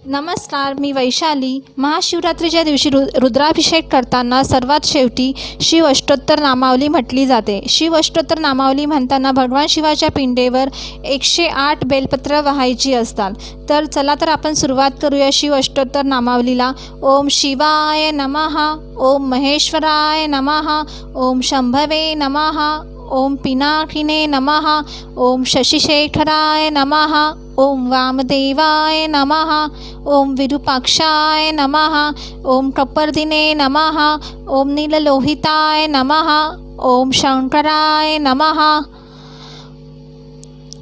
नमस्कार, मी वैशाली. महाशिवरात्रीच्या दिवशी रुद्राभिषेक करताना सर्वात शेवटी शिव अष्टोत्तर नामावली म्हटली जाते. शिव अष्टोत्तर नामावली म्हणताना भगवान शिवाच्या पिंडेवर 108 बेलपत्र वाहायची असतात. तर चला तर आपण सुरुवात करूया शिव अष्टोत्तर नामावलीला. ओम शिवाय नमः, ओम महेश्वराय नमः, ओम शंभवे नमः, ओम पिनाकिने नमः, ओम शशिशेखराय नमः, ओम वामदेवाय नमः, ओम विरूपाक्षाय नमः, ओम कपर्दिने नमः, ओम नीललोहिताय नमः, ओम शंकराय नमः,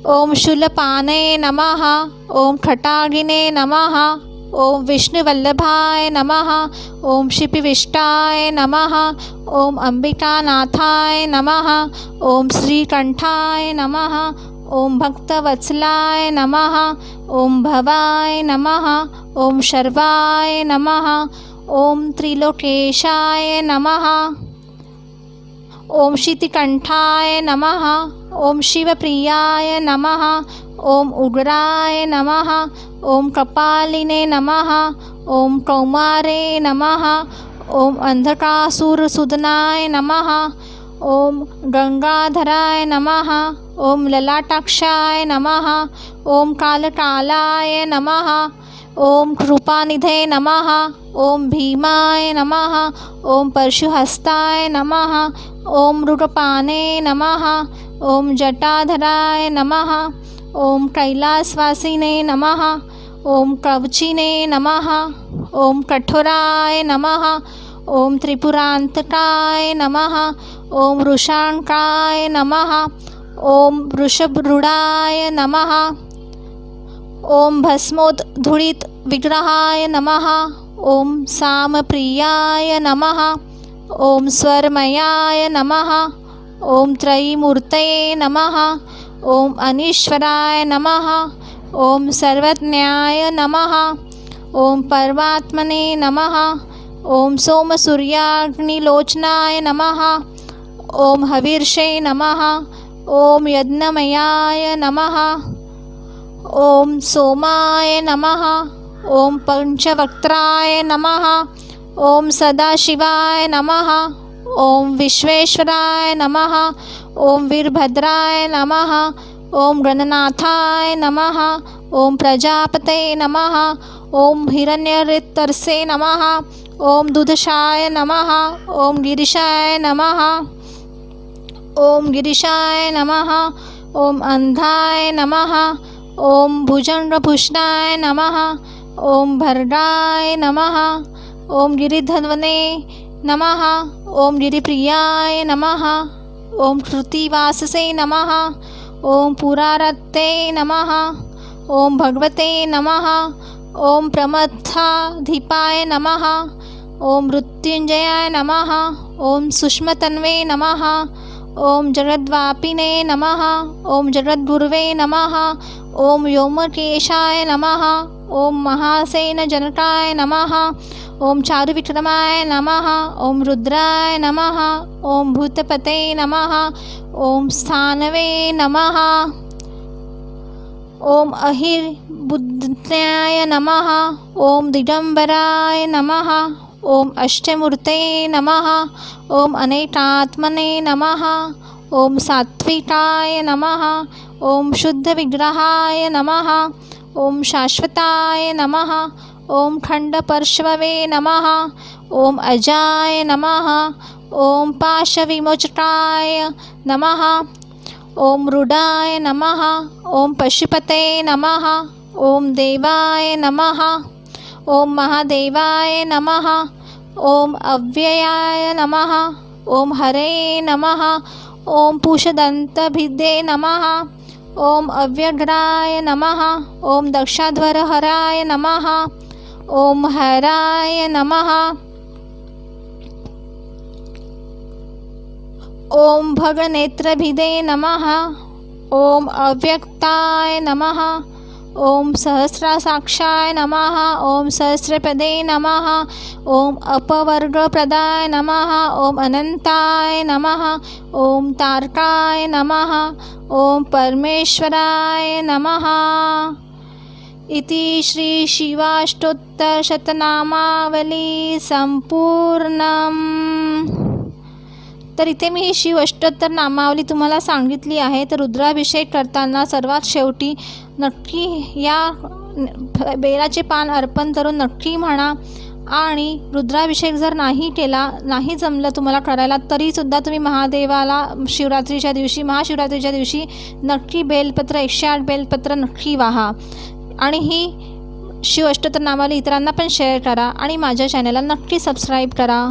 ओम शूलपाने नमः, ओम खटागिने नमः, ओम विष्णुवल्लभाय नमः, ओम शिपिविष्टाय नमः, ओम अंबिकानाथाय नमः, ओम श्रीकंठाय नमः, ओम भक्तवत्सलाय नमः, ओम भवाय नमः, ओम शर्वाय नमः, ओम त्रिलोकेशाय नमः, ओम शितिकंठाय नमः, ओम शिवप्रियाय नमः, ओम उग्राय नमः, ओम कपालिने नमः, ओम कौमारे नमः, ओम अंधकासुरसूदनाय नमः, ओम गंगाधराय नमः, ओम ललाटाक्षाय नमः, ओम कालकालाय नमः, ओम कृपानिधे नमः, ओम भीमाय नमः, ओम परशुहस्ताय नमः, ओम मृगपाने नमः, ओम जटाधराय नमः, ओम कैलासवासिने नमः, ओम कवचिने नमः, ओम कठोराय नमः, ओम त्रिपुरांतकाय नमः, ओम वृषांकाय नमः, ओम वृषभरूढाय नमः, ओम भस्मोद्धूलित विग्रहाय नमः, ओम सामप्रियाय नमः, ओम स्वरमयाय नमः, ओम त्रयीमूर्तये नमः, ओम अनीश्वराय नमः, ओम सर्वज्ञाय नमः, ओम परमात्मने नमः, ओम सोमसूर्याग्निलोचनाय नमः, ओम हविर्षे नमः, ओम यज्ञमयाय नमः, ओम सोमाय नमः, ओम पंचवक्त्राय नमः, ओम सदाशिवाय नमः, ओम विश्वेश्वराय नमः, ओम वीरभद्राय नमः, ओम गणनाथाय नमः, ओम प्रजापते नमः, ओम हिरण्यऋतर्षे नमः, ओम दुधशाय नमः, ओम गिरिशाय नमः, ओम गिरिशाय नमः, ओम अंधाय नमः, ओम भुजंगभूषणाय नमः, ओम भर्गाय नमः, ओम गिरिधन्वने नमः, ओम गिरिप्रियाय नमः, ओम कृतिवाससे नमः, ओम पुरारते नमः, ओम भगवते नमः, ओम प्रमथाधिपाय नमः, ओम मृत्युंजयाय नमः, ओम सुष्मतन्वे नमः, ओम जगद्व्यापिने नमः, ओम जगद्गुरवे नमः, ओम व्योमकेशाय नमः, ओम महासेनजनकाय नमः, ओम चारुविक्रमाय नमः, ओम रुद्राय नमः, ओम भूतपते नमः, ओम स्थानवे नमः, ओम अहिर्बुद्ध्याय नमः, ओम दिगंबराय नमः, ओम अष्टमूर्ते नमः, ओम अनेकात्मने नमः, ओम सात्विकाय नमः, ओम शुद्धविग्रहाय नमः, ओम शाश्वताय नमः, ओम खंडपर्शवे नमः, ओम अजाय नमः, ओम पाशविमोचकाय नमः, ओम रुडाय नमः, ओम पशुपते नमः, ओम देवाय नमः, ओम महादेवाय नमः, ओम अव्ययाय नमः, ओम हरे नमः, ओम पूषदन्तभिदे नमः, ओम अव्यग्राय नमः, ओम दक्षाध्वरहराय नमः, ओम हराय नमः, ओम भगनेत्रभिदे नमः, ओम अव्यक्ताय नमः, ओम सहस्रासाक्षाय नमः, ओम सहस्रपदे नमः, ओम अपवर्गप्रदाय नमः, ओम अनंताय नमः, ओम तारकाय नमः, ओम परमेश्वराय नमः। इति श्री शिवाष्टोत्तर शतनामावली संपूर्णम। तर इथे मी ही शिव अष्टोत्तर नामावली तुम्हाला सांगितली आहे। तर रुद्राभिषेक करताना सर्वात शेवटी नक्की या बेलाचे पान अर्पण करून नक्की म्हणा। आणि रुद्राभिषेक जर नाही केला, नाही जमलं तुम्हाला करायला, तरीसुद्धा तुम्ही महादेवाला महाशिवरात्रीच्या दिवशी नक्की बेलपत्र 108 बेलपत्र नक्की वाहा। आणि ही शिव अष्टोत्तर नामावली इतरांना पण शेअर करा आणि माझ्या चॅनलला नक्की सबस्क्राईब करा।